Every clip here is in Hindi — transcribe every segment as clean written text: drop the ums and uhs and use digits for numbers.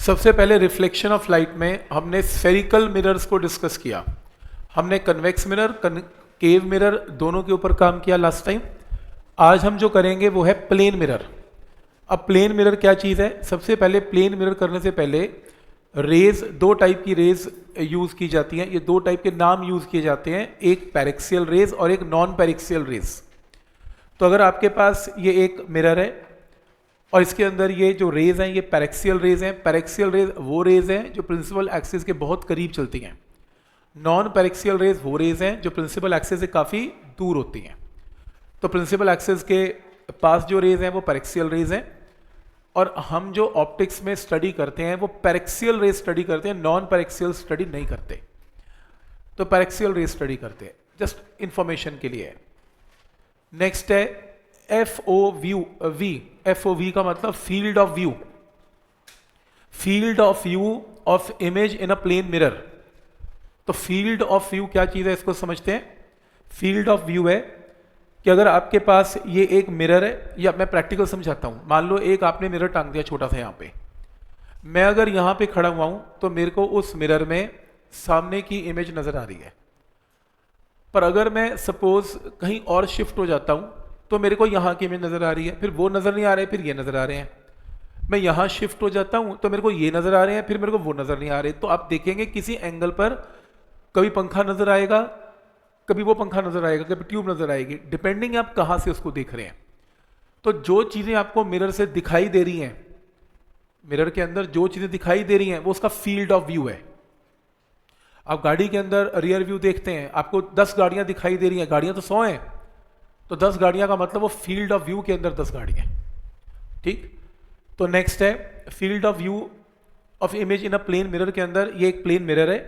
सबसे पहले रिफ्लेक्शन ऑफ लाइट में हमने स्फेरिकल मिरर्स को डिस्कस किया। हमने कन्वेक्स मिरर, केव मिरर दोनों के ऊपर काम किया लास्ट टाइम। आज हम जो करेंगे वो है प्लेन मिरर। अब प्लेन मिरर क्या चीज़ है? सबसे पहले प्लेन मिरर करने से पहले रेज, दो टाइप की रेज यूज़ की जाती हैं। ये दो टाइप के नाम यूज़ किए जाते हैं, एक पैरेक्सियल रेज और एक नॉन पैरेक्सियल रेज। तो अगर आपके पास ये एक मिरर है और इसके अंदर ये जो रेज हैं ये पैरेक्सियल रेज हैं। पैरेक्सियल रेज वो रेज हैं जो प्रिंसिपल एक्सिस के बहुत करीब चलती हैं। नॉन पैरेक्सियल रेज वो रेज हैं जो प्रिंसिपल एक्सिस से काफ़ी दूर होती हैं। तो प्रिंसिपल एक्सिस के पास जो रेज हैं वो पैरेक्सियल रेज हैं, और हम जो ऑप्टिक्स में स्टडी करते हैं वो पैरेक्सियल रेज स्टडी करते हैं, नॉन पैरेक्सियल स्टडी नहीं करते। तो पैरेक्सियल रेज स्टडी करते हैं, जस्ट इंफॉर्मेशन के लिए। नेक्स्ट है FOV। FOV का मतलब field of view, field of view of image in a plane mirror. तो फील्ड ऑफ व्यू क्या चीज़ है, इसको समझते हैं। फील्ड ऑफ व्यू है कि अगर आपके पास ये एक मिरर है, या मैं प्रैक्टिकल समझाता हूँ। मान लो एक आपने मिरर टांग दिया छोटा सा यहाँ पे, मैं अगर यहाँ पे खड़ा हुआ हूँ तो मेरे को उस मिरर में सामने की इमेज नज़र आ रही है। पर अगर मैं सपोज कहीं और शिफ्ट हो जाता हूँ तो मेरे को यहाँ की इमेज नज़र आ रही है, फिर वो नज़र नहीं आ रहे, फिर ये नज़र आ रहे हैं। मैं यहाँ शिफ्ट हो जाता हूँ तो मेरे को ये नज़र आ रहे हैं, फिर मेरे को वो नज़र नहीं आ रहे। तो आप देखेंगे किसी एंगल पर कभी पंखा नज़र आएगा, कभी वो पंखा नज़र आएगा, कभी ट्यूब नज़र आएगी, डिपेंडिंग आप कहाँ से उसको देख रहे हैं। तो जो चीज़ें आपको मिरर से दिखाई दे रही हैं, मिरर के अंदर जो चीज़ें दिखाई दे रही हैं वो उसका फील्ड ऑफ व्यू है। आप गाड़ी के अंदर रियर व्यू देखते हैं, आपको 10 गाड़ियाँ दिखाई दे रही हैं, गाड़ियाँ तो 100 हैं, तो 10 गाड़ियाँ का मतलब वो फील्ड ऑफ व्यू के अंदर 10 गाड़ियाँ। ठीक, तो नेक्स्ट है field of view of image in a plane mirror. के अंदर ये एक प्लेन मिरर है,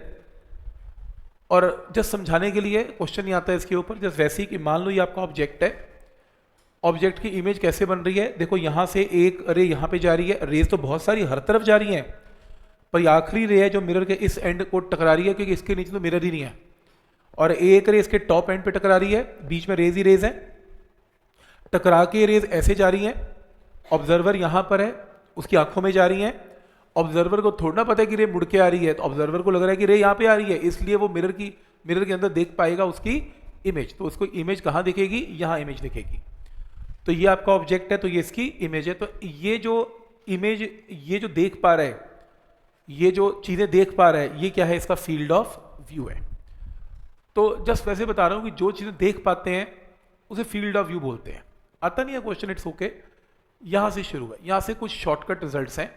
और जस्ट समझाने के लिए क्वेश्चन नहीं आता है इसके ऊपर, जस्ट वैसे ही कि मान लो ये आपका ऑब्जेक्ट है। ऑब्जेक्ट की इमेज कैसे बन रही है? देखो यहाँ से एक रे यहाँ पे जा रही है, रेज तो बहुत सारी हर तरफ जा रही हैं, पर आखिरी रे है जो मिरर के इस एंड को टकरा रही है, क्योंकि इसके नीचे तो मिरर ही नहीं है, और एक रे इसके टॉप एंड पे टकरा रही है, बीच में रेज ही रेज है। टकरा के रेज ऐसे जा रही हैं, ऑब्जर्वर यहाँ पर है, उसकी आंखों में जा रही हैं। ऑब्जर्वर को थोड़ा पता है कि रे मुड़ के आ रही है, तो ऑब्जर्वर को लग रहा है कि रे यहाँ पे आ रही है, इसलिए वो मिरर के अंदर देख पाएगा उसकी इमेज। तो उसको इमेज कहाँ दिखेगी? यहाँ इमेज दिखेगी। तो ये आपका ऑब्जेक्ट है, तो ये इसकी इमेज है। तो ये जो इमेज, ये जो देख पा रहा है, ये जो चीज़ें देख पा रहा है, ये क्या है? इसका फील्ड ऑफ व्यू है। तो जस्ट वैसे बता रहा हूँ कि जो चीज़ें देख पाते हैं उसे फील्ड ऑफ व्यू बोलते हैं। आता नहीं है क्वेश्चन, इट्स ओके। यहाँ से शुरू है, यहाँ से कुछ शॉर्टकट रिजल्ट्स हैं।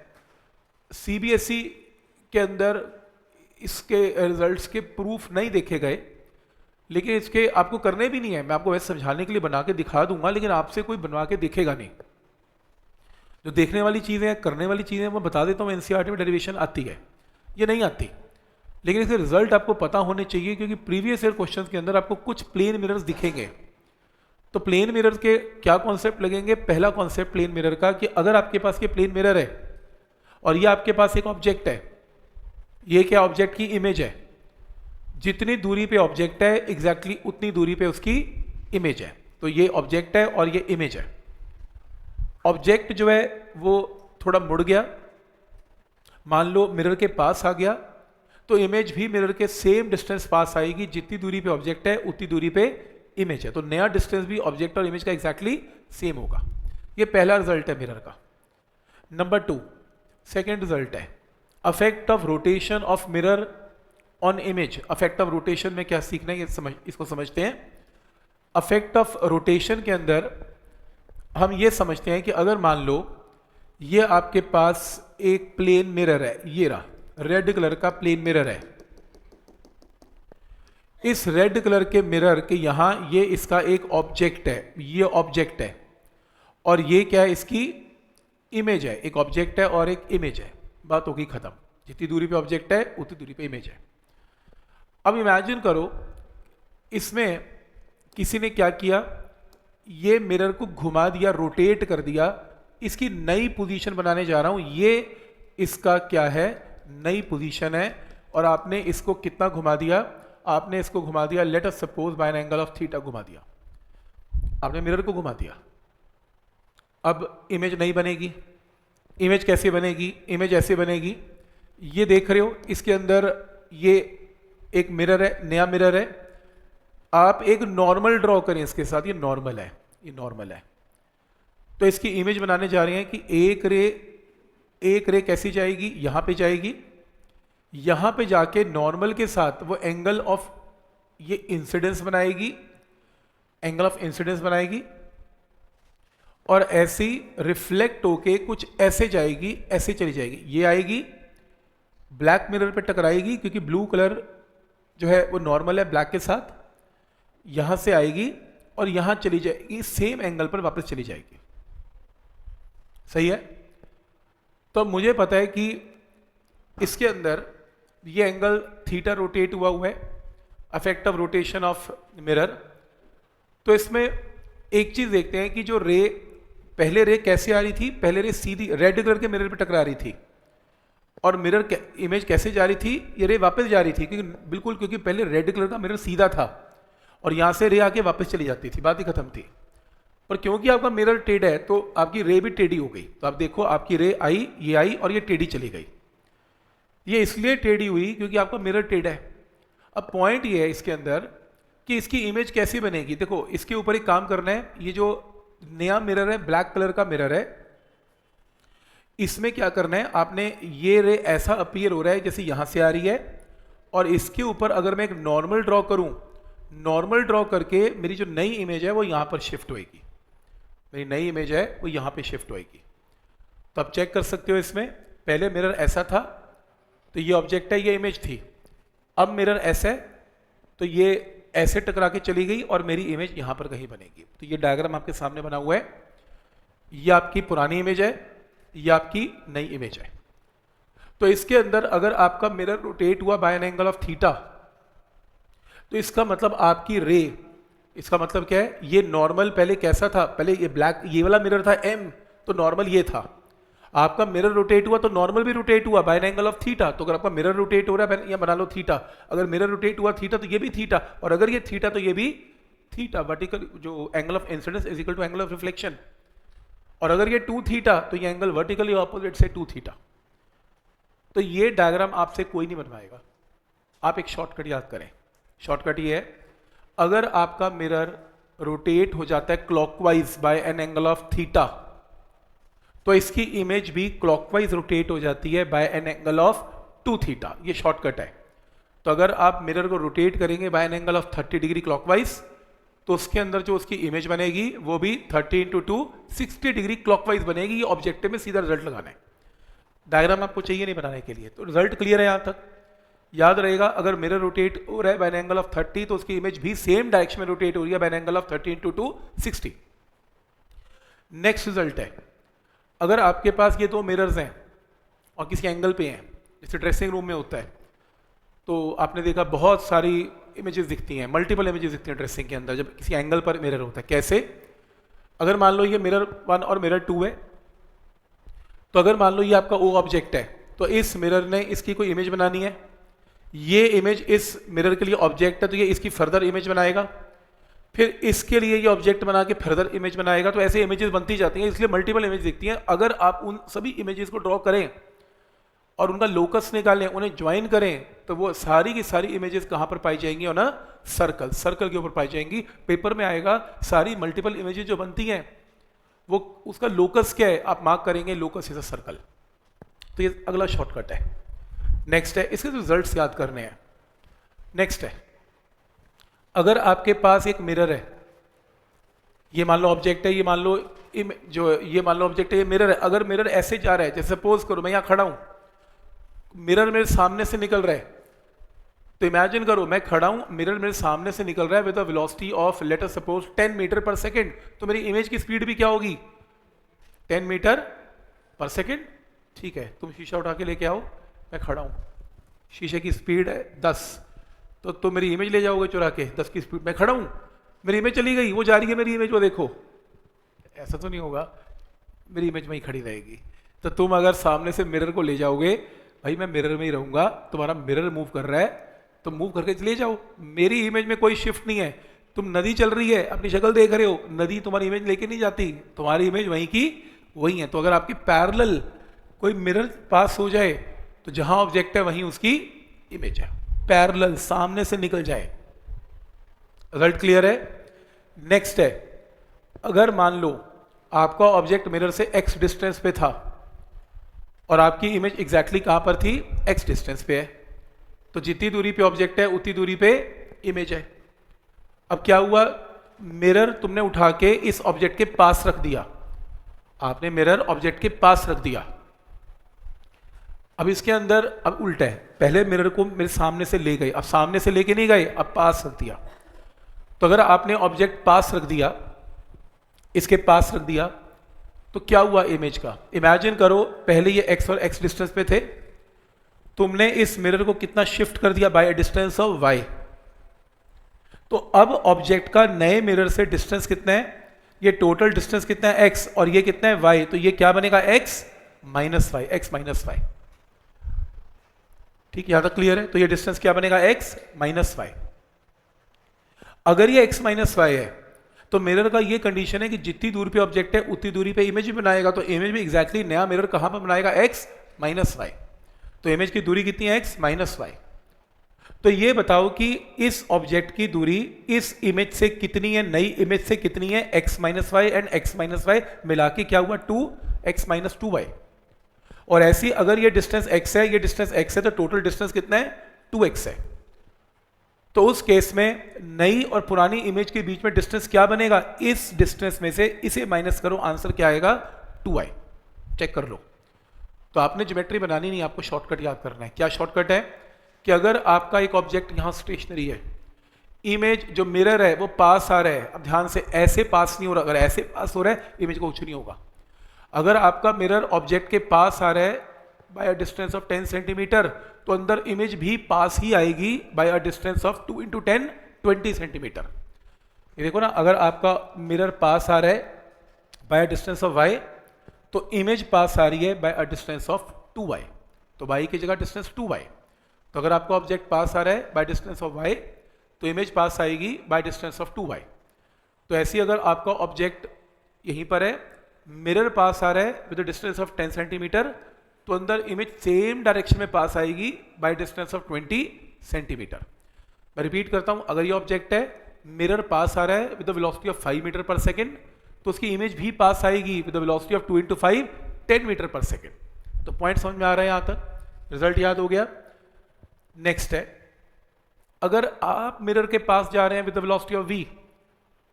CBSE के अंदर इसके रिजल्ट्स के प्रूफ नहीं देखे गए, लेकिन इसके आपको करने भी नहीं है। मैं आपको वैसे समझाने के लिए बना के दिखा दूंगा, लेकिन आपसे कोई बनवा के दिखेगा नहीं। जो देखने वाली चीज़ें हैं, करने वाली चीज़ें, मैं बता देता हूँ। NCERT में डेरिवेशन आती है, ये नहीं आती, लेकिन इसके रिजल्ट आपको पता होने चाहिए, क्योंकि प्रीवियस ईयर क्वेश्चंस के अंदर आपको कुछ प्लेन मिरर्स दिखेंगे। तो प्लेन मिरर के क्या कॉन्सेप्ट लगेंगे? पहला कॉन्सेप्ट प्लेन मिरर का कि अगर आपके पास ये प्लेन मिरर है और ये आपके पास एक ऑब्जेक्ट है, ये क्या ऑब्जेक्ट की इमेज है। जितनी दूरी पे ऑब्जेक्ट है एग्जैक्टली उतनी दूरी पे उसकी इमेज है। तो ये ऑब्जेक्ट है और ये इमेज है। ऑब्जेक्ट जो है वो थोड़ा मुड़ गया, मान लो मिरर के पास आ गया, तो इमेज भी मिरर के सेम डिस्टेंस पास आएगी। जितनी दूरी पे ऑब्जेक्ट है उतनी दूरी पे इमेज है, तो नया डिस्टेंस भी ऑब्जेक्ट और इमेज का एग्जैक्टली सेम होगा। ये पहला रिजल्ट है मिरर का। नंबर 2, सेकेंड रिजल्ट है affect of rotation of mirror on image. Affect of rotation में क्या सीखना है, इसको समझते हैं। अफेक्ट ऑफ रोटेशन के अंदर हम ये समझते हैं कि अगर मान लो ये आपके पास एक प्लेन मिरर है, ये रहा रेड कलर का प्लेन मिरर है। इस रेड कलर के मिरर के यहां ये इसका एक ऑब्जेक्ट है, ये ऑब्जेक्ट है, और ये क्या है? इसकी इमेज है। एक ऑब्जेक्ट है और एक इमेज है, बात होगी खत्म। जितनी दूरी पे ऑब्जेक्ट है उतनी दूरी पे इमेज है। अब इमेजिन करो इसमें किसी ने क्या किया, ये मिरर को घुमा दिया, रोटेट कर दिया, इसकी नई पोजीशन बनाने जा रहा हूं। ये इसका क्या है? नई पोजीशन है, और आपने इसको कितना घुमा दिया? आपने इसको घुमा दिया, let us suppose by an angle of theta घुमा दिया। आपने मिरर को घुमा दिया। अब इमेज नहीं बनेगी। इमेज कैसे बनेगी? इमेज ऐसे बनेगी ये देख रहे हो, इसके अंदर ये एक मिरर है, नया मिरर है। आप एक नॉर्मल ड्रॉ करें इसके साथ, ये नॉर्मल है, ये नॉर्मल है। तो इसकी इमेज बनाने जा रहे हैं कि एक रे कैसी जाएगी, यहां पे जाएगी, यहां पे जाके नॉर्मल के साथ वो एंगल ऑफ ये इंसिडेंस बनाएगी, एंगल ऑफ इंसिडेंस बनाएगी, और ऐसी रिफ्लेक्ट होके कुछ ऐसे जाएगी, ऐसे चली जाएगी, ये आएगी ब्लैक मिरर पे टकराएगी, क्योंकि ब्लू कलर जो है वो नॉर्मल है ब्लैक के साथ, यहां से आएगी और यहां चली जाएगी, सेम एंगल पर वापस चली जाएगी। सही है? तो मुझे पता है कि इसके अंदर ये एंगल थीटा रोटेट हुआ है, effect of rotation of mirror. तो इसमें एक चीज देखते हैं कि जो रे, पहले रे कैसे आ रही थी, पहले रे सीधी रेड कलर के मिरर पे टकरा रही थी, और मिरर इमेज कैसे जा रही थी, ये रे वापस जा रही थी, क्योंकि पहले रेड कलर का मिरर सीधा था और यहां से रे आके वापस चली जाती थी, बात ही खत्म थी। पर क्योंकि आपका मिरर टेढ़ा है तो आपकी रे भी टेढ़ी हो गई। तो आप देखो, आपकी रे आई, ये आई और ये टेढ़ी चली गई। ये इसलिए टेढ़ी हुई क्योंकि आपका मिरर टेढ़ा है। अब पॉइंट ये है इसके अंदर कि इसकी इमेज कैसी बनेगी। देखो, इसके ऊपर एक काम करना है, ये जो नया मिरर है, ब्लैक कलर का मिरर है, इसमें क्या करना है, आपने ये रे ऐसा अपीयर हो रहा है जैसे यहां से आ रही है, और इसके ऊपर अगर मैं एक नॉर्मल ड्रॉ करूं, नॉर्मल ड्रॉ करके मेरी जो नई इमेज है वो यहां पर शिफ्ट होएगी, मेरी नई इमेज है वो यहां पे शिफ्ट होएगी। तो आप चेक कर सकते हो, इसमें पहले मिरर ऐसा था तो ये ऑब्जेक्ट है, ये इमेज थी। अब मिरर ऐसा है तो ये ऐसे टकरा के चली गई और मेरी इमेज यहां पर कहीं बनेगी। तो ये डायग्राम आपके सामने बना हुआ है, ये आपकी पुरानी इमेज है, ये आपकी नई इमेज है। तो इसके अंदर अगर आपका मिरर रोटेट हुआ by an angle of theta, तो इसका मतलब आपकी रे, इसका मतलब क्या है, ये नॉर्मल पहले कैसा था, पहले ये ब्लैक, ये वाला मिरर था एम, तो नॉर्मल ये था। आपका मिरर रोटेट हुआ तो नॉर्मल भी रोटेट हुआ by an angle of theta. तो अगर आपका मिरर रोटेट हो रहा है, या बना लो थीटा, अगर मिरर रोटेट हुआ थीटा तो ये भी थीटा, और अगर ये थीटा तो ये भी थीटा। वर्टिकल जो angle of incidence is equal to angle of reflection, और अगर ये 2 थीटा तो ये एंगल वर्टिकली ऑपोजिट से 2 थीटा। तो ये डायग्राम आपसे कोई नहीं बनवाएगा, आप एक शॉर्टकट याद करें। शॉर्टकट ये है, अगर आपका मिरर रोटेट हो जाता है clockwise by an angle of theta, तो इसकी इमेज भी क्लॉकवाइज रोटेट हो जाती है by an angle of 2 theta. ये शॉर्टकट है। तो अगर आप मिरर को रोटेट करेंगे by an angle of 30 degree clockwise, तो उसके अंदर जो उसकी इमेज बनेगी वो भी 30 इंटू 2 60 डिग्री क्लॉकवाइज बनेगी। ये ऑब्जेक्टिव में सीधा रिजल्ट लगाना है, डायग्राम आपको चाहिए नहीं बनाने के लिए। तो रिजल्ट क्लियर है, यहां तक याद रहेगा। अगर मिरर रोटेट हो रहा है बाय एन एंगल ऑफ 30, तो उसकी इमेज भी सेम डायरेक्शन में रोटेट हो रही है by an angle of 30 into 2 60। Next result है, अगर आपके पास ये 2 मिरर्स हैं और किसी एंगल पे हैं, जैसे ड्रेसिंग रूम में होता है, तो आपने देखा बहुत सारी इमेजेस दिखती हैं, मल्टीपल इमेजेस दिखती हैं ड्रेसिंग के अंदर जब किसी एंगल पर मिरर होता है। कैसे? अगर मान लो ये मिरर 1 और मिरर 2 है, तो अगर मान लो ये आपका O ऑब्जेक्ट है, तो इस मिरर ने इसकी कोई इमेज बनानी है, ये इमेज इस मिरर के लिए ऑब्जेक्ट है, तो ये इसकी फर्दर इमेज बनाएगा, फिर इसके लिए ये ऑब्जेक्ट बना के फर्दर इमेज बनाएगा। तो ऐसे इमेजेस बनती जाती हैं, इसलिए मल्टीपल इमेज दिखती हैं। अगर आप उन सभी इमेजेस को ड्रॉ करें और उनका लोकस निकालें, उन्हें ज्वाइन करें, तो वो सारी की सारी इमेजेस कहां पर पाई जाएंगी? और ना सर्कल, सर्कल के ऊपर पाई जाएंगी। पेपर में आएगा सारी मल्टीपल इमेजेस जो बनती हैं वो उसका लोकस क्या है, आप मार्क करेंगे लोकस इज अ सर्कल। तो ये अगला शॉर्टकट है। नेक्स्ट है, इसके रिजल्ट्स याद करने हैं। नेक्स्ट है, अगर आपके पास एक मिरर है, ये मान लो ऑब्जेक्ट है, ये मान लो ये मान लो ऑब्जेक्ट है, ये मिरर है। अगर मिरर ऐसे जा रहा है, जैसे सपोज करो मैं यहां खड़ा हूं, मिरर मेरे सामने से निकल रहा है, तो इमेजिन करो मैं खड़ा हूं, मिरर मेरे सामने से निकल रहा है with a velocity of let us suppose 10 meter पर सेकंड, तो मेरी इमेज की स्पीड भी क्या होगी? 10 मीटर पर सेकंड। ठीक है, तुम शीशा उठा के लेके आओ, मैं खड़ा हूं, शीशे की स्पीड है 10, तो तुम मेरी इमेज ले जाओगे चुरा के 10 की स्पीड, मैं खड़ा हूं, मेरी इमेज चली गई, वो जा रही है मेरी इमेज, वो देखो, ऐसा तो नहीं होगा, मेरी इमेज वहीं खड़ी रहेगी। तो तुम अगर सामने से मिरर को ले जाओगे, भाई मैं मिरर में ही रहूंगा, तुम्हारा मिरर मूव कर रहा है तो मूव करके ले जाओ, मेरी इमेज में कोई शिफ्ट नहीं है। तुम नदी चल रही है, अपनी शक्ल देख रहे हो, नदी तुम्हारी इमेज लेके नहीं जाती, तुम्हारी इमेज वहीं की वहीं है। तो अगर आपकी पैरेलल कोई मिरर पास हो जाए तो जहां ऑब्जेक्ट है वहीं उसकी इमेज है, पैरेलल, सामने से निकल जाए। रिजल्ट क्लियर है? नेक्स्ट है, अगर मान लो आपका ऑब्जेक्ट मिरर से x डिस्टेंस पे था और आपकी इमेज एग्जैक्टली कहां पर थी, x डिस्टेंस पे है, तो जितनी दूरी पे ऑब्जेक्ट है उतनी दूरी पे इमेज है। अब क्या हुआ, मिरर तुमने उठा के इस ऑब्जेक्ट के पास रख दिया, आपने मिरर ऑब्जेक्ट के पास रख दिया। अब इसके अंदर अब उल्टा है, पहले मिरर को मेरे सामने से ले गए, अब सामने से लेके नहीं गए, अब पास रख दिया। तो अगर आपने ऑब्जेक्ट पास रख दिया, इसके पास रख दिया, तो क्या हुआ इमेज का, इमेजिन करो पहले ये x और x डिस्टेंस पे थे, तुमने इस मिरर को कितना शिफ्ट कर दिया, बाय डिस्टेंस ऑफ y। तो अब ऑब्जेक्ट का नए मिरर से डिस्टेंस कितना है, ये टोटल डिस्टेंस कितना है x और ये कितना है y, तो ये क्या बनेगा x minus y, x minus y. ठीक, यहां तक क्लियर है? तो ये डिस्टेंस क्या बनेगा, x माइनस वाई। अगर ये x माइनस वाई है तो मिरर का ये कंडीशन है कि जितनी दूर पे ऑब्जेक्ट है उतनी दूरी पे इमेज भी बनाएगा, तो इमेज में एग्जैक्टली नया मिरर कहां पर बनाएगा, x माइनस वाई। तो इमेज की दूरी कितनी है, x माइनस वाई। तो ये बताओ कि इस ऑब्जेक्ट की दूरी इस इमेज से कितनी है, नई इमेज से कितनी है, x minus y and x minus y मिला के क्या हुआ, 2x माइनस 2y। और ऐसी अगर ये डिस्टेंस x है, ये डिस्टेंस x है, तो टोटल डिस्टेंस कितना है, 2x है। तो उस केस में नई और पुरानी इमेज के बीच में डिस्टेंस क्या बनेगा, इस डिस्टेंस में से इसे माइनस करो, आंसर क्या आएगा, 2y। चेक कर लो। तो आपने ज्योमेट्री बनानी नहीं, आपको शॉर्टकट याद करना है। क्या शॉर्टकट है कि अगर आपका एक ऑब्जेक्ट यहां स्टेशनरी है, इमेज जो मिरर है वो पास आ रहा है, अब ध्यान से ऐसे पास नहीं हो रहा, अगर ऐसे पास हो रहा है इमेज को कुछ नहीं होगा। अगर आपका मिरर ऑब्जेक्ट के पास आ रहा है by a distance of 10 centimeter, तो अंदर इमेज भी पास ही आएगी by a distance of 2 × 10 20 centimeter. ये देखो ना, अगर आपका मिरर पास आ रहा है by a distance of y, तो इमेज पास आ रही है by a distance of 2y, तो y की जगह डिस्टेंस 2y। तो अगर आपका ऑब्जेक्ट पास आ रहा है बाय डिस्टेंस ऑफ y, तो इमेज पास आएगी बाय डिस्टेंस ऑफ 2y। तो ऐसी अगर आपका ऑब्जेक्ट यहीं पर है, मिरर पास आ रहा है विद डिस्टेंस ऑफ 10 सेंटीमीटर, तो अंदर इमेज सेम डायरेक्शन में पास आएगी बाय डिस्टेंस ऑफ 20 सेंटीमीटर। मैं रिपीट करता हूं, अगर ये ऑब्जेक्ट है, मिरर पास आ रहा है with the velocity of 5 meter पर सेकेंड, तो उसकी इमेज भी पास आएगी with the velocity of 2 × 5 10 meter पर सेकेंड। तो पॉइंट समझ में आ रहा है, यहां तक रिजल्ट याद हो गया। नेक्स्ट है, अगर आप मिरर के पास जा रहे हैं with the velocity of v,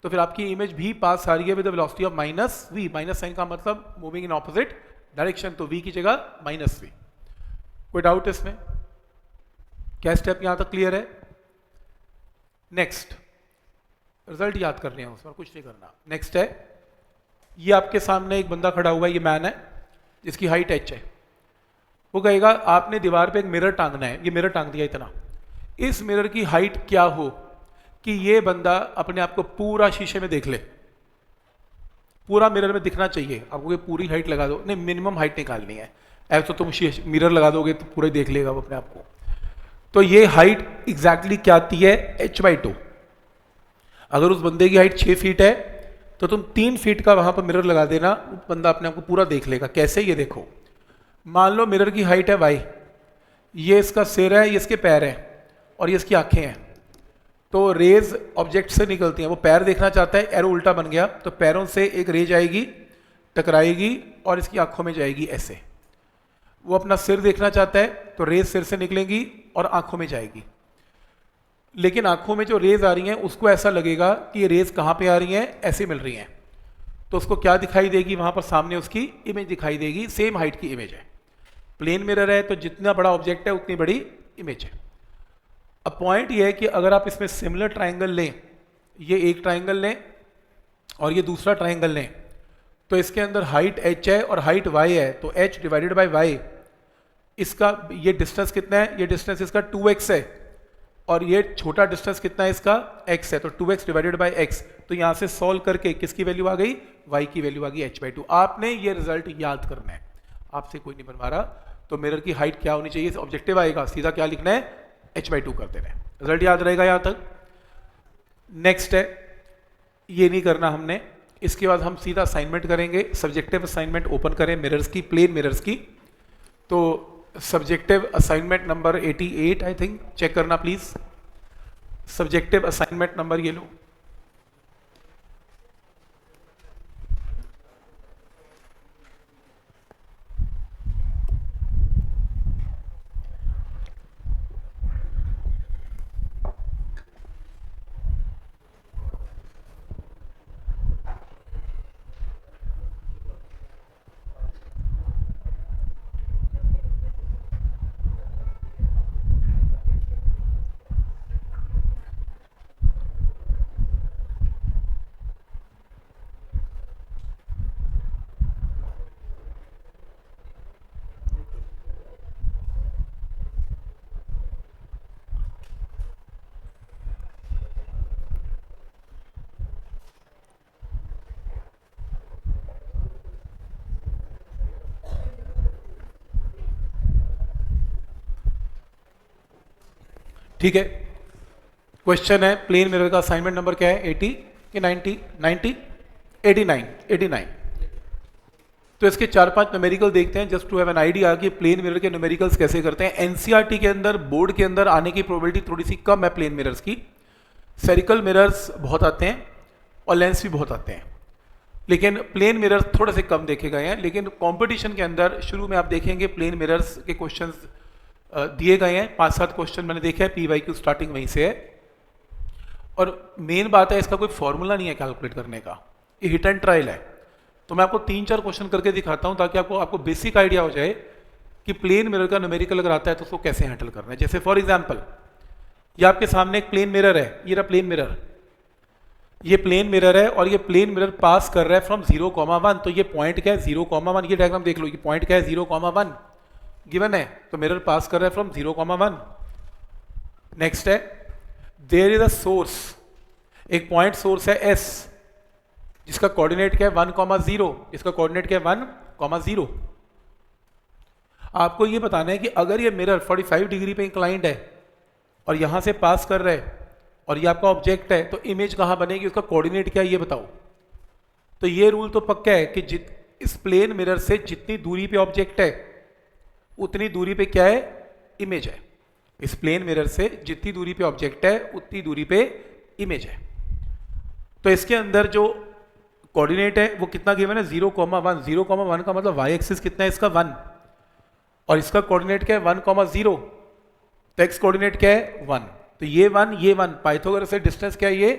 तो फिर आपकी इमेज भी पास आ रही है with the velocity of minus v। Minus sign का मतलब मूविंग इन ऑपोजिट डायरेक्शन, तो v की जगह माइनस v। कोई डाउट इसमें? क्या स्टेप यहां तक क्लियर है? नेक्स्ट, रिजल्ट याद करने हैं, उसमें कुछ नहीं करना। नेक्स्ट है, ये आपके सामने एक बंदा खड़ा हुआ है, ये मैन है जिसकी हाइट h है। वो कहेगा आपने दीवार पे एक मिरर टांगना है, ये मिरर टांग दिया इतना, इस मिरर की हाइट क्या हो कि ये बंदा अपने आप को पूरा शीशे में देख ले, पूरा मिरर में दिखना चाहिए। आपको पूरी हाइट लगा दो, नहीं मिनिमम हाइट निकालनी है, ऐसा तो तुम मिरर लगा दोगे तो पूरा देख लेगा वो अपने आप को। तो ये हाइट एग्जैक्टली क्या आती है, h/2। अगर उस बंदे की हाइट 6 फीट है तो तुम 3 फीट का वहां पर मिरर लगा देना, बंदा अपने आप को पूरा देख लेगा। कैसे, ये देखो, मान लो मिरर की हाइट है y, ये इसका सिर है, ये इसके पैर है और ये इसकी आंखें हैं। तो रेज ऑब्जेक्ट से निकलती हैं, वो पैर देखना चाहता है, एरो उल्टा बन गया, तो पैरों से एक रेज आएगी, टकराएगी और इसकी आंखों में जाएगी ऐसे। वो अपना सिर देखना चाहता है, तो रेज सिर से निकलेंगी और आंखों में जाएगी। लेकिन आंखों में जो रेज आ रही हैं उसको ऐसा लगेगा कि ये रेज कहाँ पे आ रही हैं, ऐसे मिल रही हैं। तो उसको क्या दिखाई देगी, वहां पर सामने उसकी इमेज दिखाई देगी, सेम हाइट की इमेज है। प्लेन मिरर है तो जितना बड़ा ऑब्जेक्ट है उतनी बड़ी इमेज है। अब पॉइंट ये है कि अगर आप इसमें सिमिलर ट्राइंगल लें, ये एक ट्राइंगल लें और ये दूसरा ट्राइंगल लें, तो इसके अंदर हाइट h है और हाइट y है, तो h डिवाइडेड बाय y, इसका ये डिस्टेंस कितना है, ये डिस्टेंस इसका 2x है और ये छोटा डिस्टेंस कितना है इसका, x है, तो 2x डिवाइडेड बाय x। तो यहां से सॉल्व करके किसकी वैल्यू आ गई, y की वैल्यू आ गई h/2। आपने ये रिजल्ट याद करना है, आपसे कोई नहीं बनवा रहा। तो मिरर की हाइट क्या होनी चाहिए, ऑब्जेक्टिव आएगा, सीधा क्या लिखना है, h/2 कर देना है। रिजल्ट याद रहेगा यहां तक। नेक्स्ट है, ये नहीं करना हमने, इसके बाद हम सीधा असाइनमेंट करेंगे। सब्जेक्टिव असाइनमेंट ओपन करें मिरर्स की, प्लेन मिरर्स की। तो subjective assignment number 88 I think, check करना प्लीज। सब्जेक्टिव असाइनमेंट नंबर ये लो। ठीक है, क्वेश्चन है प्लेन मिरर का असाइनमेंट नंबर क्या है, 80 कि 90? 90, 89। तो इसके 4-5 न्यूमेरिकल देखते हैं just to have an idea कि प्लेन मिरर के न्यूमेरिकल्स कैसे करते हैं। एनसीईआरटी के अंदर, बोर्ड के अंदर आने की प्रोबेबिलिटी थोड़ी सी कम है प्लेन मिरर्स की। स्फेरिकल मिरर्स बहुत आते हैं और लेंस भी बहुत आते हैं, लेकिन प्लेन मिरर्स थोड़े से कम देखे गए हैं। लेकिन कंपटीशन के अंदर शुरू में आप देखेंगे प्लेन मिरर्स के क्वेश्चंस दिए गए हैं। 5-7 क्वेश्चन मैंने देखे हैं, PYQ स्टार्टिंग वहीं से है। और मेन बात है, इसका कोई फॉर्मूला नहीं है कैलकुलेट करने का, ये हिट एंड ट्रायल है। तो मैं आपको 3-4 क्वेश्चन करके दिखाता हूं ताकि आपको बेसिक आइडिया हो जाए कि प्लेन मिरर का न्यूमेरिकल अगर आता है तो उसको कैसे हैंडल करना है। जैसे फॉर एग्जांपल, ये आपके सामने एक प्लेन मिरर है, ये रहा प्लेन मिरर, ये प्लेन मिरर है और ये प्लेन मिरर पास कर रहा है फ्रॉम 0,1। तो ये पॉइंट क्या है, 0,1। ये डायग्राम देख लो, ये पॉइंट क्या है, 0,1 गिवन है। तो मिरर पास कर रहा है फ्रॉम 0,1। नेक्स्ट है, देयर इज अ सोर्स, एक पॉइंट सोर्स है S, जिसका कोऑर्डिनेट क्या है 1,0, इसका कोऑर्डिनेट क्या है 1,0। आपको ये बताना है कि अगर ये मिरर 45 डिग्री पे इंक्लाइंड है और यहां से पास कर रहा है और ये आपका ऑब्जेक्ट है, तो इमेज कहां बनेगी, उसका कोऑर्डिनेट क्या है ये बताओ। तो ये रूल तो पक्का है कि इस प्लेन मिरर से जितनी दूरी पे ऑब्जेक्ट है उतनी दूरी पे क्या है, इमेज है। इस प्लेन मिरर से जितनी दूरी पे ऑब्जेक्ट है उतनी दूरी पे इमेज है। तो इसके अंदर जो कोऑर्डिनेट है वो कितना गिवन है, 0,1। 0,1 का मतलब y एक्सिस कितना है इसका 1, और इसका कोऑर्डिनेट क्या है 1,0। तो x कोऑर्डिनेट क्या है 1। तो ये 1 पाइथागोरस से डिस्टेंस क्या है ये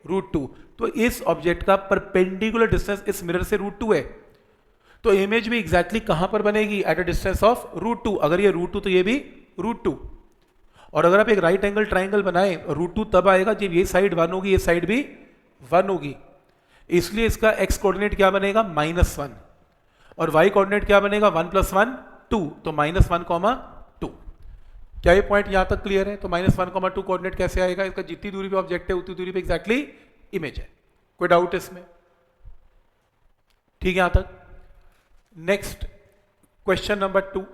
√2। तो इस ऑब्जेक्ट का परपेंडिकुलर डिस्टेंस इस मिरर से √2 है। तो इमेज भी एग्जैक्टली कहां पर बनेगी, एट अ डिस्टेंस ऑफ √2। अगर ये √2 तो ये भी √2। और अगर आप एक राइट एंगल ट्राइंगल बनाएं, √2 तब आएगा जब ये साइड 1 होगी, ये साइड भी 1 होगी। इसलिए इसका x कोऑर्डिनेट क्या बनेगा -1 और y कोऑर्डिनेट क्या बनेगा 1 + 1 2। तो -1,2। क्या ये पॉइंट यहां तक क्लियर है? तो -1,2 कोऑर्डिनेट कैसे आएगा, इसका जितनी दूरी पे ऑब्जेक्ट है उतनी दूरी पे एग्जैक्टली इमेज है। कोई डाउट इसमें? ठीक है यहां तक। Next question number 2।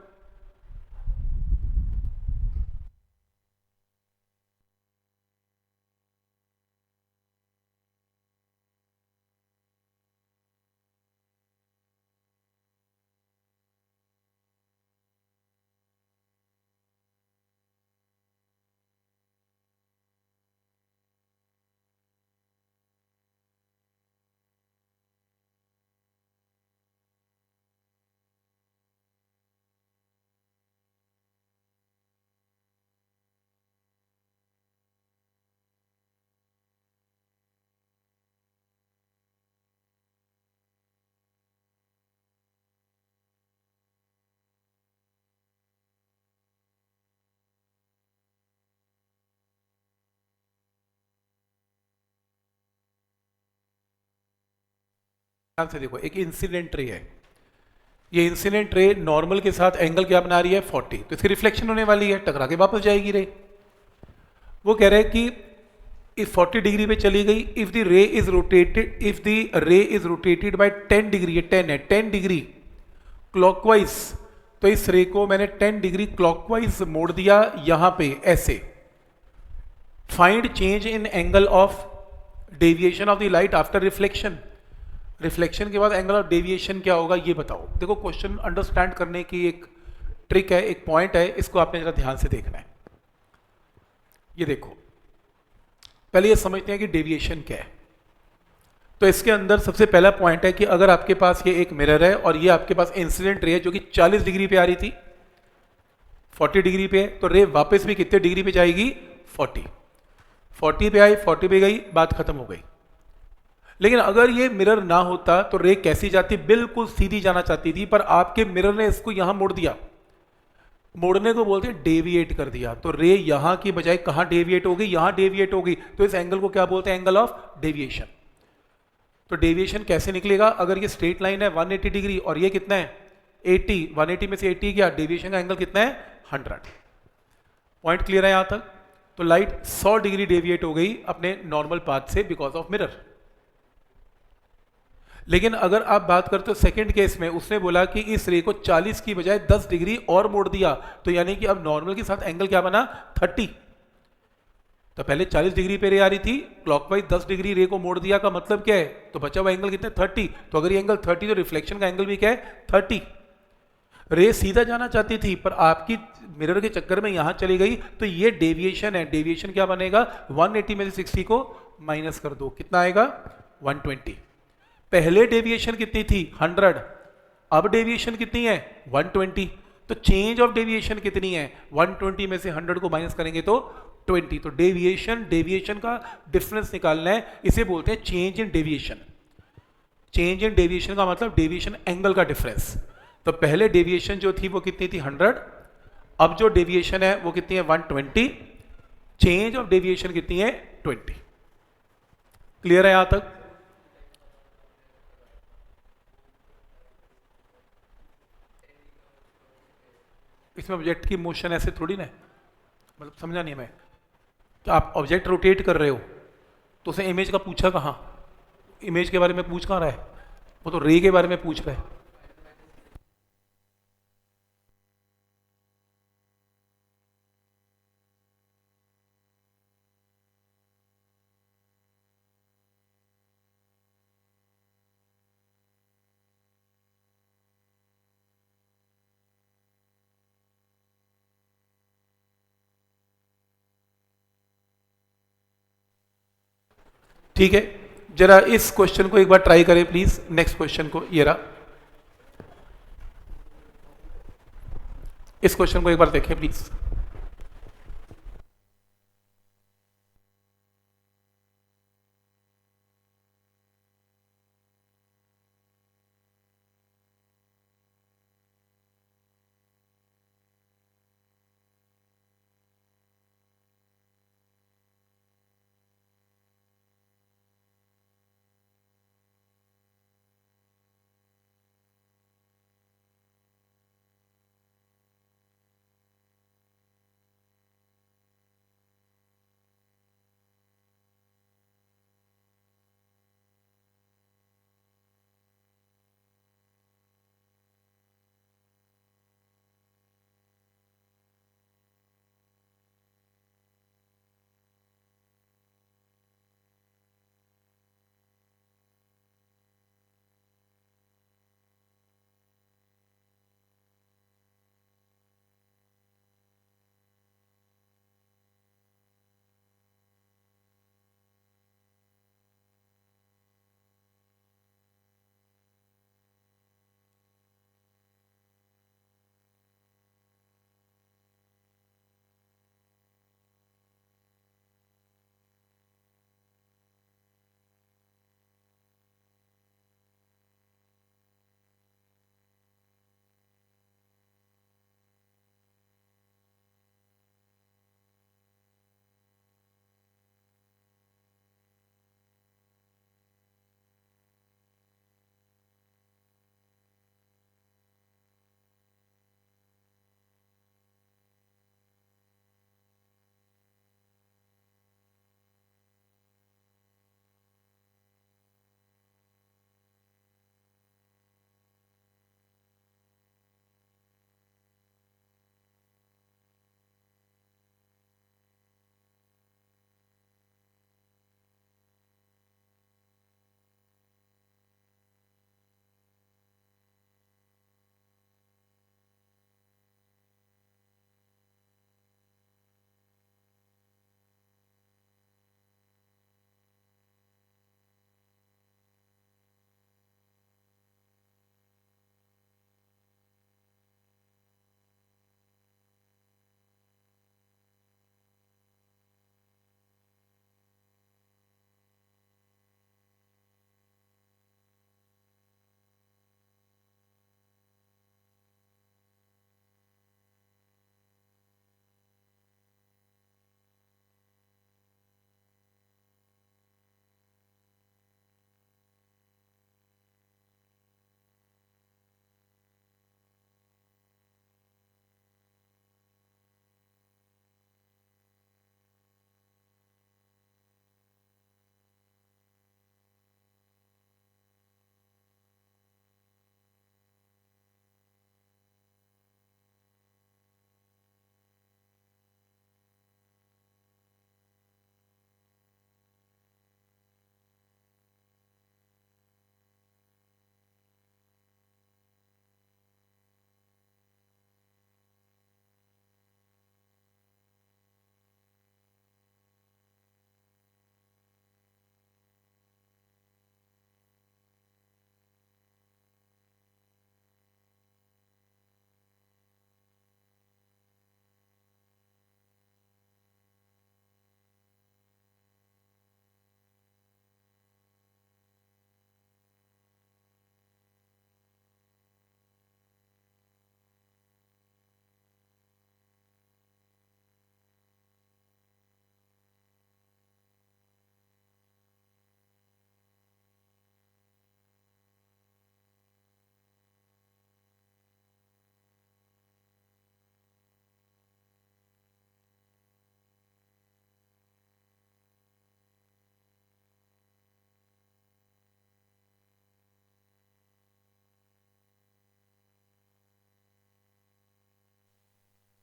ध्यान से देखो, एक इंसिडेंट रे है। ये इंसिडेंट रे नॉर्मल के साथ एंगल क्या बना रही है 40, तो इसकी रिफ्लेक्शन होने वाली है, टकरा के वापस जाएगी रे। वो कह रहे हैं कि इफ 40 डिग्री पे चली गई, इफ द रे इज रोटेटेड बाय 10 डिग्री, ये 10 है, 10 डिग्री क्लॉकवाइज, तो इस रे को मैंने 10 डिग्री क्लॉकवाइज मोड़ दिया यहां पे ऐसे। Find change in angle of deviation of the light after reflection. Reflection के बाद एंगल ऑफ डेविएशन क्या होगा ये बताओ। देखो क्वेश्चन अंडरस्टैंड करने की एक ट्रिक है, एक पॉइंट है, इसको आपने जरा ध्यान से देखना है। ये देखो, पहले ये समझते हैं कि डेविएशन क्या है। तो इसके अंदर सबसे पहला पॉइंट है कि अगर आपके पास ये एक मिरर है और ये आपके पास इंसिडेंट रे है जो कि 40 डिग्री पे आ रही थी, 40 डिग्री पे, तो रे वापस भी कितने डिग्री पे जाएगी? 40 पे आई, 40 पे गई, बात खत्म हो गई। लेकिन अगर ये मिरर ना होता तो रे कैसी जाती? बिल्कुल सीधी जाना चाहती थी, पर आपके मिरर ने इसको यहां मोड़ दिया। मोड़ने को बोलते हैं डेविएट कर दिया, तो रे यहां की बजाय कहां डेविएट हो गई? यहां डेविएट हो गई। तो इस एंगल को क्या बोलते हैं? Angle of deviation. तो डेविएशन कैसे निकलेगा? अगर ये स्ट्रेट लाइन है 180 डिग्री और ये कितना है? 80, 180 में से 80 गया, डेविएशन का एंगल कितना है? 100। पॉइंट क्लियर है यहां तक? तो लाइट 100 डिग्री डेविएट हो गई अपने नॉर्मल पाथ से बिकॉज ऑफ मिरर। लेकिन अगर आप बात करते हो सेकंड केस में, उसने बोला कि इस रे को 40 की बजाय 10 डिग्री और मोड़ दिया, तो यानी कि अब नॉर्मल के साथ एंगल क्या बना? 30। तो पहले 40 डिग्री पे रे आ रही थी, क्लॉकवाइज 10 डिग्री रे को मोड़ दिया, का मतलब क्या है? तो बचा हुआ एंगल कितना? 30। तो अगर ये एंगल 30, तो रिफ्लेक्शन का एंगल भी क्या है? 30। रे सीधा जाना चाहती थी पर आपकी मिरर के चक्कर में यहां चली गई, तो ये डेविएशन है। डेविएशन क्या बनेगा? 180 में से 60 को माइनस कर दो, कितना आएगा? 120। पहले डेविएशन कितनी थी? 100। अब डेविएशन कितनी है? 120। तो चेंज ऑफ डेविएशन कितनी है? 120 में से 100 को माइनस करेंगे तो 20। तो डेविएशन का डिफरेंस निकालना है, इसे बोलते हैं change in deviation. Change in deviation का मतलब डेविएशन एंगल का डिफरेंस। तो पहले डेविएशन जो थी वो कितनी थी? 100। अब जो डेविएशन है वो कितनी है? 120। चेंज ऑफ डेविएशन कितनी है? 20। क्लियर है यहां तक? इसमें ऑब्जेक्ट की मोशन ऐसे थोड़ी ना है, मतलब समझा नहीं मैं। तो आप ऑब्जेक्ट रोटेट कर रहे हो तो उसे इमेज का पूछा कहाँ? इमेज के बारे में पूछ कहाँ रहा है? वो तो रे के बारे में पूछ रहा है। ठीक है, जरा इस क्वेश्चन को एक बार ट्राई करें प्लीज। नेक्स्ट क्वेश्चन को, ये रहा, इस क्वेश्चन को एक बार देखें प्लीज।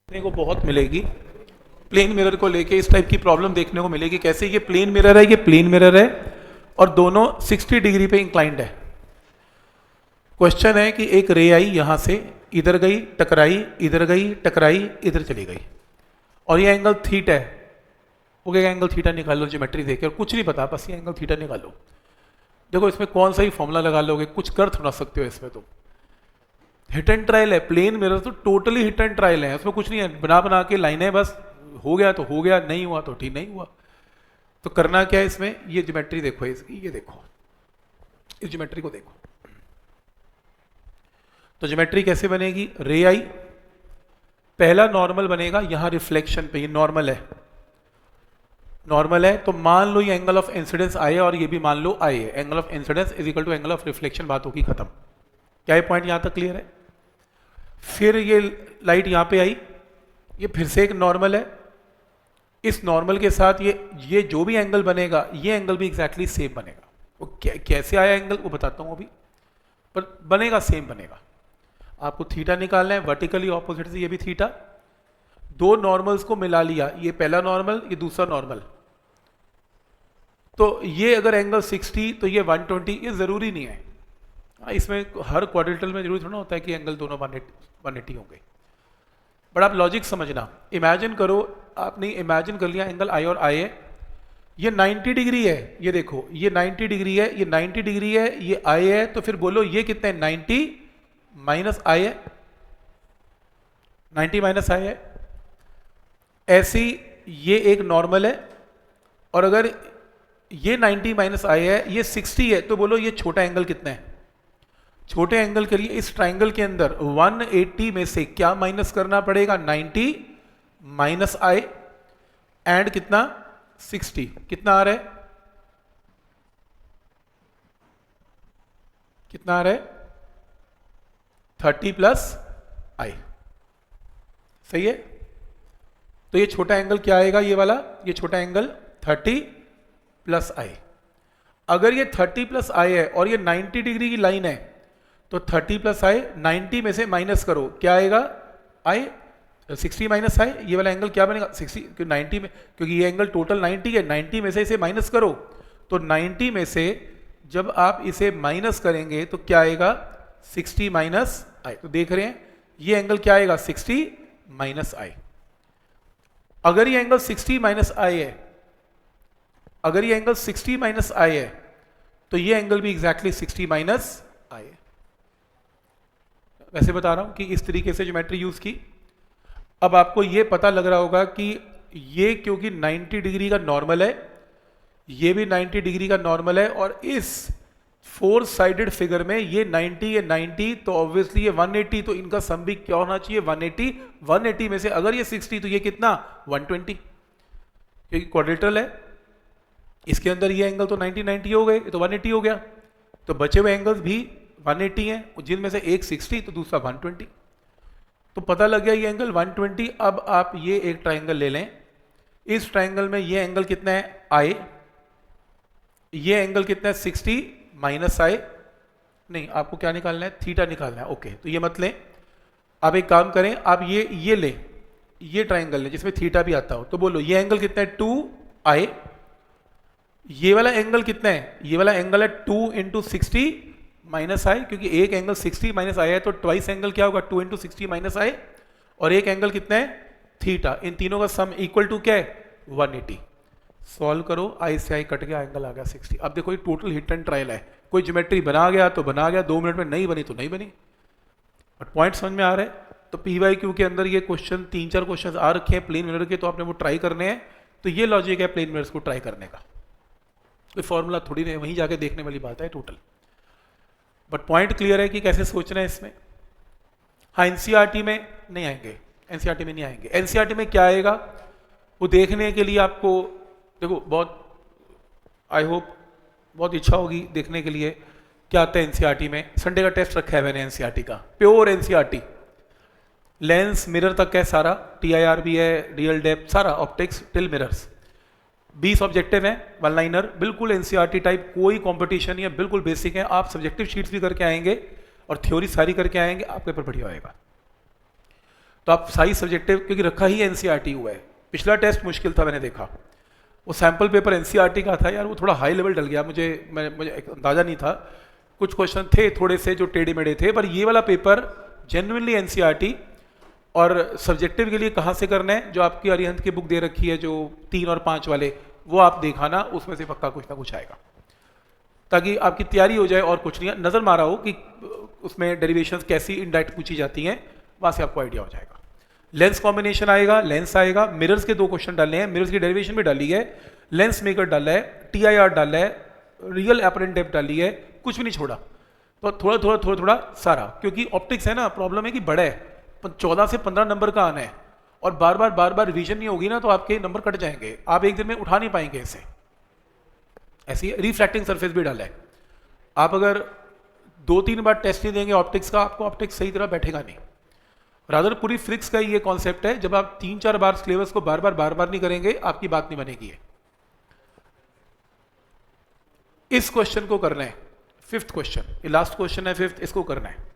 देखने को बहुत मिलेगी प्लेन मिरर को लेके, इस टाइप की प्रॉब्लम देखने को मिलेगी। कैसे, ये प्लेन मिरर है, ये प्लेन मिरर है और दोनों 60 डिग्री पे इंक्लाइंड है। क्वेश्चन है कि एक रे आई यहां से, इधर गई टकराई, इधर गई टकराई, इधर चली गई, और ये एंगल थीटा है। वो कहेगा एंगल थीटा निकाल लो ज्योमेट्री देखे, और कुछ नहीं पता, बस ये एंगल थीटा निकालो। देखो इसमें कौन सा ही फॉर्मूला लगा लोगे, कुछ कर थोड़ा सकते हो इसमें। तो हिट एंड ट्रायल है, प्लेन मिरर तो टोटली हिट एंड ट्रायल है, उसमें कुछ नहीं है, बना बना के लाइनें, बस हो गया तो हो गया, नहीं हुआ तो ठीक नहीं हुआ। तो करना क्या है इसमें, ये ज्योमेट्री देखो इसकी, ये देखो, इस ज्योमेट्री को देखो। तो ज्योमेट्री कैसे बनेगी, रे आई, पहला नॉर्मल बनेगा यहां रिफ्लेक्शन पे, ये नॉर्मल है, नॉर्मल है। तो मान लो ये एंगल ऑफ इंसिडेंस आई है और ये भी मान लो आई है, angle of incidence is equal to angle of reflection, बात होगी खत्म। क्या ये पॉइंट यहां तक क्लियर है? फिर ये लाइट यहां पे आई, ये फिर से एक नॉर्मल है, इस नॉर्मल के साथ ये जो भी एंगल बनेगा, ये एंगल भी एग्जैक्टली सेम बनेगा। वो कैसे आया एंगल वो बताता हूं अभी, पर बनेगा सेम बनेगा। आपको थीटा निकालना है, वर्टिकली ऑपोजिट से ये भी थीटा, दो नॉर्मल्स को मिला लिया, ये पहला नॉर्मल, ये दूसरा नॉर्मल। तो ये अगर एंगल 60 तो ये 120, ये जरूरी नहीं है। इसमें हर क्वाड्रेंटल में जरूरी थोड़ा होता है कि एंगल दोनों 180 होंगे। बट आप लॉजिक समझना, इमेजिन करो, आपने इमेजिन कर लिया एंगल आई और आई है, ये 90 डिग्री है, ये देखो ये 90 डिग्री है, ये 90 डिग्री है, ये आई है, तो फिर बोलो ये कितना है, 90 माइनस आई है, 90 माइनस आई है। ऐसी ये एक नॉर्मल है, और अगर ये 90 माइनस आई है, ये 60 है, तो बोलो ये छोटा एंगल कितना है। छोटे एंगल के लिए इस ट्राइंगल के अंदर 180 में से क्या माइनस करना पड़ेगा, 90 माइनस आई एंड कितना 60, कितना आ रहा है, कितना आ रहा है 30 प्लस आई, सही है। तो ये छोटा एंगल क्या आएगा, ये वाला, ये छोटा एंगल 30 प्लस आई। अगर ये 30 प्लस आई है और ये 90 डिग्री की लाइन है, तो 30 प्लस आई 90 में से माइनस करो, क्या आएगा आई, 60 माइनस आई, ये वाला एंगल क्या बनेगा 60, क्योंकि 90 में, क्योंकि ये एंगल टोटल 90 है, 90 में से इसे माइनस करो, तो 90 में से जब आप इसे माइनस करेंगे तो क्या आएगा 60 माइनस आई। तो देख रहे हैं ये एंगल क्या आएगा 60 माइनस आई। अगर ये एंगल 60 माइनस आई है, अगर ये एंगल 60 माइनस आई है, तो ये एंगल भी एग्जैक्टली 60 माइनस आई है। वैसे बता रहा हूं कि इस तरीके से ज्योमेट्री यूज की। अब आपको ये पता लग रहा होगा कि ये क्योंकि 90 डिग्री का नॉर्मल है, ये भी 90 डिग्री का नॉर्मल है, और इस 4 साइडेड फिगर में ये 90 ये 90, तो ऑब्वियसली ये 180, तो इनका सम भी क्या होना चाहिए 180। 180 में से अगर ये 60 तो ये कितना 120, क्योंकि क्वाड्रेटरल है, इसके अंदर ये एंगल तो 90 90 हो गए, तो 180 हो गया। तो बचे हुए एंगल्स भी 180 हैं, जिनमें से एक 60 तो दूसरा 120, तो पता लग गया ये एंगल 120। अब आप ये एक ट्राइंगल ले लें, इस ट्राइंगल में ये एंगल कितना है आई, ये एंगल कितना है 60 माइनस आई, नहीं आपको क्या निकालना है थीटा निकालना है, ओके। तो ये मत लें, आप एक काम करें, आप ये लें, ये ट्राइंगल लें जिसमें थीटा भी आता हो, तो बोलो ये एंगल कितना है 2 आई, ये वाला एंगल कितना है, ये वाला एंगल है 2 इंटू 60 माइनस आई, क्योंकि एक एंगल 60 माइनस आई है, तो ट्वाइस एंगल क्या होगा 2 इंटू 60 माइनस आई, और एक एंगल कितना है थीटा, इन तीनों का सम इक्वल टू क्या है 180। सॉल्व करो, आई से आई कट गया, एंगल आ गया 60। अब देखो ये टोटल हिट एंड ट्रायल है, कोई ज्योमेट्री बना गया तो बना गया, 2 मिनट में नहीं बनी तो नहीं बनी, बट पॉइंट समझ में आ रहा है। तो पीवाईक्यू के अंदर ये क्वेश्चन 3-4 क्वेश्चन आ रखे हैं प्लेन मिरर के, तो आपने वो ट्राई करने हैं। तो ये लॉजिक है प्लेन मिरर्स को ट्राई करने का, कोई फॉर्मूला थोड़ी नहीं, वहीं जाके देखने वाली बात है टोटल, बट पॉइंट क्लियर है कि कैसे सोचना है इसमें। हाँ एनसीईआरटी में नहीं आएंगे, एनसीईआरटी में नहीं आएंगे। एनसीईआरटी में क्या आएगा वो देखने के लिए आपको देखो, बहुत आई होप बहुत इच्छा होगी देखने के लिए क्या आता है एनसीईआरटी में। संडे का टेस्ट रखा है मैंने एनसीईआरटी का, प्योर एनसीईआरटी, लेंस मिरर तक है सारा, टीआईआर भी है, रियल डेप्थ सारा, ऑप्टिक्स टिल मिरर्स। 20 ऑब्जेक्टिव हैं, 1 लाइनर, बिल्कुल एनसीईआरटी टाइप, कोई कंपटीशन नहीं है, बिल्कुल बेसिक है। आप सब्जेक्टिव शीट्स भी करके आएंगे और थ्योरी सारी करके आएंगे, आप पेपर बढ़िया होएगा। तो आप सारी सब्जेक्टिव, क्योंकि रखा ही एनसीईआरटी हुआ है, पिछला टेस्ट मुश्किल था मैंने देखा, वो सैम्पल पेपर एनसीईआरटी का था यार, वो थोड़ा हाई लेवल डल गया, मुझे अंदाज़ा नहीं था, कुछ क्वेश्चन थे थोड़े से जो टेढ़े मेढ़े थे, पर ये वाला पेपर जेन्युइनली एनसीईआरटी। और सब्जेक्टिव के लिए कहाँ से करना है, जो आपकी अरिहंत की बुक दे रखी है जो 3 और 5 वाले, वो आप दिखाना, उसमें से पक्का कुछ ना कुछ आएगा, ताकि आपकी तैयारी हो जाए और कुछ नहीं, नज़र मारा हो कि उसमें डेरिवेशंस कैसी इनडायरेक्ट पूछी जाती हैं, वहाँ से आपको आइडिया हो जाएगा। लेंस कॉम्बिनेशन आएगा, लेंस आएगा, मिरर्स के 2 क्वेश्चन डालने हैं, मिरर्स की डेरिवेशन भी डाली है, लेंस मेकर डाला है, टीआईआर डाला है, रियल अपरेंट डेप्थ डाली है, कुछ भी नहीं छोड़ा। तो थोड़ा थोड़ा थोड़ा थोड़ा सारा, क्योंकि ऑप्टिक्स है ना, प्रॉब्लम है कि बड़ा है, 14 से 15 नंबर का आना है, और बार बार रिवीजन नहीं होगी ना तो आपके नंबर कट जाएंगे, आप एक दिन में उठा नहीं पाएंगे इसे। ऐसी रिफ्रैक्टिंग सरफेस भी डाला है, आप अगर 2-3 बार टेस्ट नहीं देंगे ऑप्टिक्स का, आपको ऑप्टिक्स सही तरह बैठेगा नहीं। रादर पूरी फ्रिक्स का ये कॉन्सेप्ट है, जब आप 3-4 बार सिलेबस को बार बार नहीं करेंगे, आपकी बात नहीं बनेगी है। इस क्वेश्चन को करना है, 5th क्वेश्चन, ये लास्ट क्वेश्चन है 5th, इसको करना है।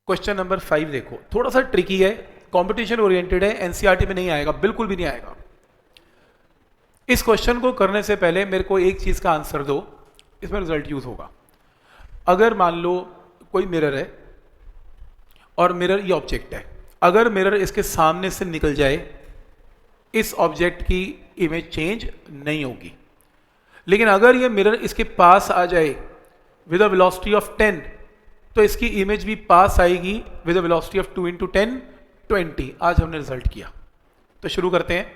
क्वेश्चन नंबर 5 देखो, थोड़ा सा ट्रिकी है, कंपटीशन ओरिएंटेड है, एनसीईआरटी में नहीं आएगा, बिल्कुल भी नहीं आएगा। इस क्वेश्चन को करने से पहले मेरे को एक चीज का आंसर दो, इसमें रिजल्ट यूज होगा। अगर मान लो कोई मिरर है और मिरर ये ऑब्जेक्ट है, अगर मिरर इसके सामने से निकल जाए इस ऑब्जेक्ट की इमेज चेंज नहीं होगी, लेकिन अगर ये मिरर इसके पास आ जाए विद अ वेलोसिटी ऑफ 10 तो इसकी इमेज भी पास आएगी विद अ वेलोसिटी ऑफ 2 × 10 20। आज हमने रिजल्ट किया, तो शुरू करते हैं।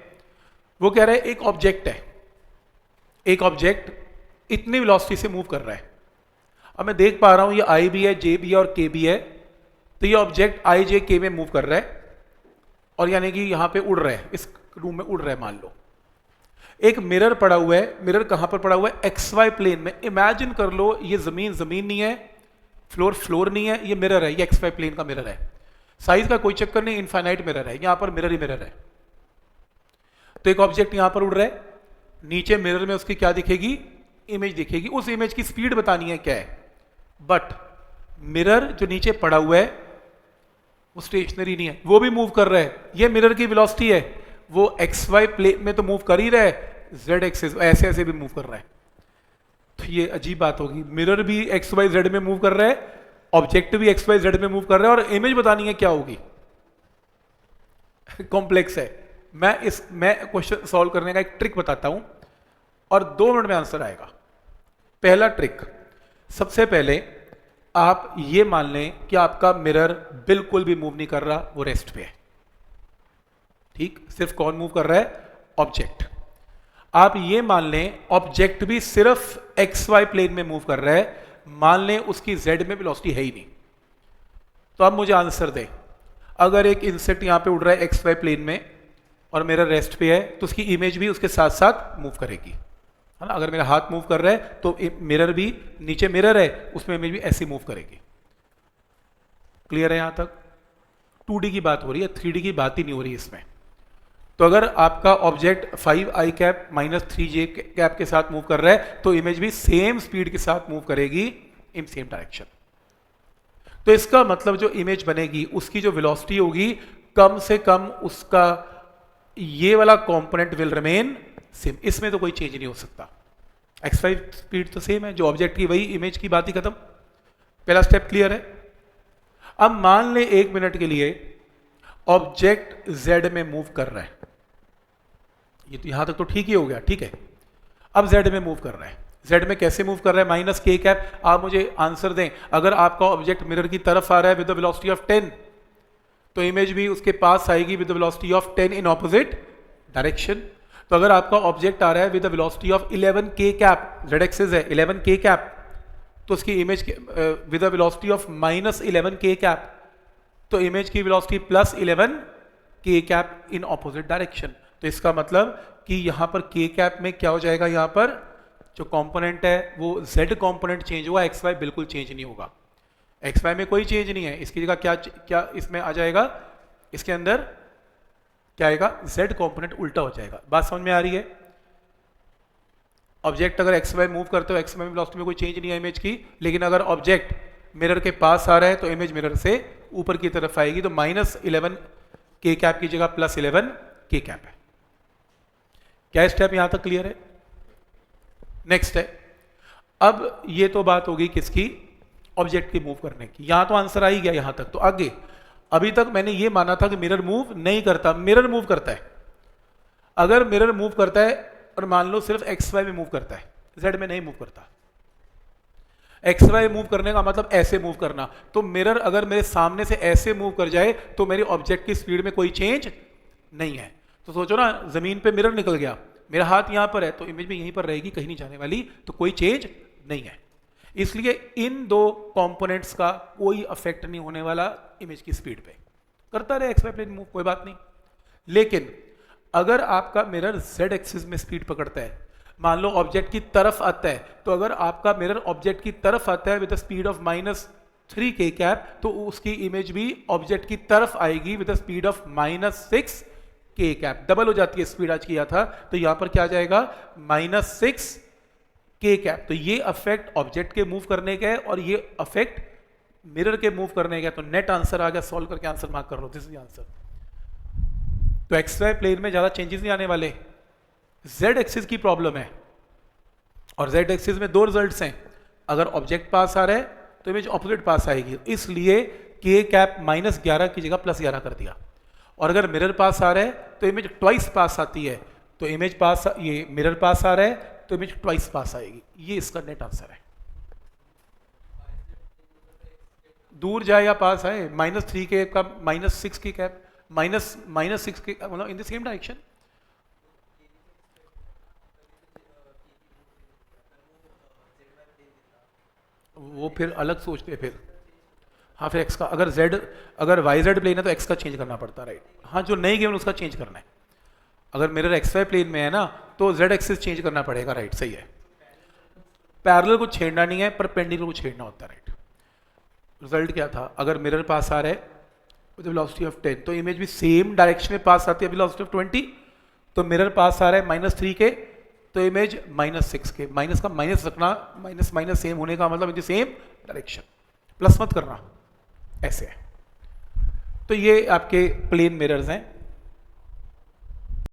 वो कह रहा है एक ऑब्जेक्ट है, एक ऑब्जेक्ट इतनी वेलोसिटी से मूव कर रहा है। अब मैं देख पा रहा हूं ये आई भी है, जे भी है और के भी है, तो ये ऑब्जेक्ट आई जे के में मूव कर रहा है और यानी कि यहां पे उड़ रहा है, इस रूम में उड़ रहा है। मान लो एक मिरर पड़ा हुआ है, मिरर कहां पर पड़ा हुआ है? एक्स वाई प्लेन में। इमेजिन कर लो ये जमीन जमीन नहीं है, फ्लोर फ्लोर नहीं है, ये मिरर है, ये एक्स वाई प्लेन का मिरर है। साइज का कोई चक्कर नहीं, इनफाइनाइट मिरर है, यहां पर मिरर ही मिरर है। तो एक ऑब्जेक्ट यहां पर उड़ रहा है, नीचे मिरर में उसकी क्या दिखेगी? इमेज दिखेगी। उस इमेज की स्पीड बतानी है क्या है, बट मिरर जो नीचे पड़ा हुआ है वो स्टेशनरी नहीं है, वो भी मूव कर रहा है। ये मिरर की वेलोसिटी है, वो एक्स वाई प्लेन में तो मूव कर ही रहा है, जेड एक्सिस ऐसे ऐसे भी मूव कर रहा है। तो ये अजीब बात होगी, मिरर भी एक्स वाई जेड में मूव कर रहा है, ऑब्जेक्ट भी एक्स वाई जेड में मूव कर रहा है, और इमेज बतानी है क्या होगी। कॉम्प्लेक्स है। मैं क्वेश्चन सॉल्व करने का एक ट्रिक बताता हूं और 2 मिनट में आंसर आएगा। पहला ट्रिक, सबसे पहले आप ये मान लें कि आपका मिरर बिल्कुल भी मूव नहीं कर रहा, वो रेस्ट पे है। ठीक, सिर्फ कौन मूव कर रहा है? ऑब्जेक्ट। आप ये मान लें ऑब्जेक्ट भी सिर्फ एक्स वाई प्लेन में मूव कर रहा है, मान लें उसकी जेड में वेलोसिटी है ही नहीं। तो आप मुझे आंसर दें, अगर एक इंसेक्ट यहां पे उड़ रहा है एक्स वाई प्लेन में और मेरा रेस्ट पे है, तो उसकी इमेज भी उसके साथ साथ मूव करेगी, है ना। अगर मेरा हाथ मूव कर रहा है तो मिरर भी, नीचे मिरर है उसमें इमेज भी ऐसी मूव करेगी। क्लियर है यहां तक? 2D की बात हो रही है, 3D की बात ही नहीं हो रही इसमें। तो अगर आपका object 5i cap minus 3j cap के साथ मूव कर रहा है तो इमेज भी सेम स्पीड के साथ मूव करेगी इन सेम डायरेक्शन। तो इसका मतलब जो इमेज बनेगी उसकी जो वेलोसिटी होगी, कम से कम उसका ये वाला कंपोनेंट विल रिमेन सेम, इसमें तो कोई चेंज नहीं हो सकता। x5 स्पीड तो सेम है, जो ऑब्जेक्ट की वही इमेज की बात ही खत्म। पहला स्टेप क्लियर है। अब मान ले 1 मिनट के लिए ऑब्जेक्ट z में मूव कर रहा है, ये तो यहां तक तो ठीक ही हो गया, ठीक है। अब z में मूव कर रहा है, z में कैसे मूव कर रहा है? Minus k cap. आप मुझे आंसर दें, अगर आपका ऑब्जेक्ट मिरर की तरफ आ रहा है विद द वेलोसिटी ऑफ 10 तो इमेज भी उसके पास आएगी with the velocity of 10 in opposite direction. तो अगर आपका ऑब्जेक्ट आ रहा है with the velocity of 11 k cap, z axis है 11 k कैप, तो उसकी image with the velocity of minus 11 k cap, तो इमेज की वेलोसिटी प्लस 11 k कैप इन ऑपोजिट डायरेक्शन। तो इसका मतलब कि यहां पर k कैप में क्या हो जाएगा? यहां पर जो कंपोनेंट है वो z कंपोनेंट चेंज हुआ, एक्स वाई बिल्कुल चेंज नहीं होगा। एक्स वाई में कोई चेंज नहीं है, इसकी जगह क्या इसमें आ जाएगा? इसके अंदर क्या आएगा? z कंपोनेंट उल्टा हो जाएगा। बात समझ में आ रही है? ऑब्जेक्ट अगर एक्स वाई मूव करते हो, एक्स वाई वेलोसिटी में कोई चेंज नहीं है इमेज की, लेकिन अगर ऑब्जेक्ट मिरर के पास आ रहा है तो इमेज मिरर से ऊपर की तरफ आएगी, तो माइनस 11 k कैप की जगह प्लस 11 k कैप है। क्या स्टेप यहां तक क्लियर है? नेक्स्ट है, अब ये तो बात होगी किसकी? ऑब्जेक्ट की मूव करने की। यहां तो आंसर आ ही गया यहां तक। तो आगे, अभी तक मैंने ये माना था कि मिरर मूव नहीं करता, मिरर मूव करता है। अगर मिरर मूव करता है और मान लो सिर्फ एक्स वाई में मूव करता है, जेड में नहीं मूव करता। एक्स वाई मूव करने का मतलब ऐसे मूव करना, तो मिरर अगर मेरे सामने से ऐसे मूव कर जाए तो मेरी ऑब्जेक्ट की स्पीड में कोई चेंज नहीं है। तो सोचो ना, जमीन पे मिरर निकल गया, मेरा हाथ यहां पर है तो इमेज भी यहीं पर रहेगी, कहीं नहीं जाने वाली, तो कोई चेंज नहीं है। इसलिए इन 2 कंपोनेंट्स का कोई अफेक्ट नहीं होने वाला इमेज की स्पीड पे। करता रहे एक्स वाई प्लेन मूव, कोई बात नहीं। लेकिन अगर आपका मिरर जेड एक्सिस में स्पीड पकड़ता है, मान लो ऑब्जेक्ट की तरफ आता है, तो अगर आपका मिरर ऑब्जेक्ट की तरफ आता है with speed of minus 3 k cap, तो उसकी इमेज भी ऑब्जेक्ट की तरफ आएगी with speed of minus 6 k cap. Double हो जाती है स्पीड आज किया था, तो यहां पर क्या आ जाएगा? Minus 6 k cap. तो ये अफेक्ट ऑब्जेक्ट के मूव करने का है और ये अफेक्ट मिरर के मूव करने का, तो नेट आंसर आ गया, सॉल्व करके आंसर मार्क कर लो, दिस इज आंसर। तो एक्स वाई प्लेन में ज़्यादा चेंजेस नहीं आने वाले। जेड एक्सिस की प्रॉब्लम है, और जेड एक्सिस में दो रिजल्ट्स हैं, अगर ऑब्जेक्ट पास आ रहा है तो इमेज ऑपोजिट पास आएगी, इसलिए के कैप -11 की जगह +11 कर दिया। और अगर मिरर पास आ रहा है तो इमेज ट्वाइस पास आती है, तो इमेज पास, ये मिरर पास आ रहा है तो इमेज ट्वाइस पास आएगी। ये इसका नेट आंसर है। दूर जाए या पास आए, -3 के का -6 की कैप, -6 के मतलब इन द सेम डायरेक्शन। वो फिर अलग सोचते फिर। हाँ, फिर एक्स का अगर वाई जेड प्लेन है तो एक्स का चेंज करना पड़ता है, राइट। हाँ, जो नहीं गिवन उसका चेंज करना है। अगर मिरर एक्स वाई प्लेन में है ना तो जेड एक्सिस चेंज करना पड़ेगा, राइट, सही है। पैरेलल को छेड़ना नहीं है, परपेंडिकुलर को छेड़ना होता है, राइट। रिजल्ट क्या था, अगर मिरर पास आ रहा है विद वेलोसिटी ऑफ 10 तो इमेज भी सेम डायरेक्शन में पास आती है वेलोसिटी ऑफ 20, तो मिरर पास आ रहा है -3 के तो इमेज -6 के, माइनस का माइनस रखना, माइनस माइनस सेम होने का मतलब in the same direction, plus मत करना, ऐसे है। तो ये आपके प्लेन मिरर्स हैं।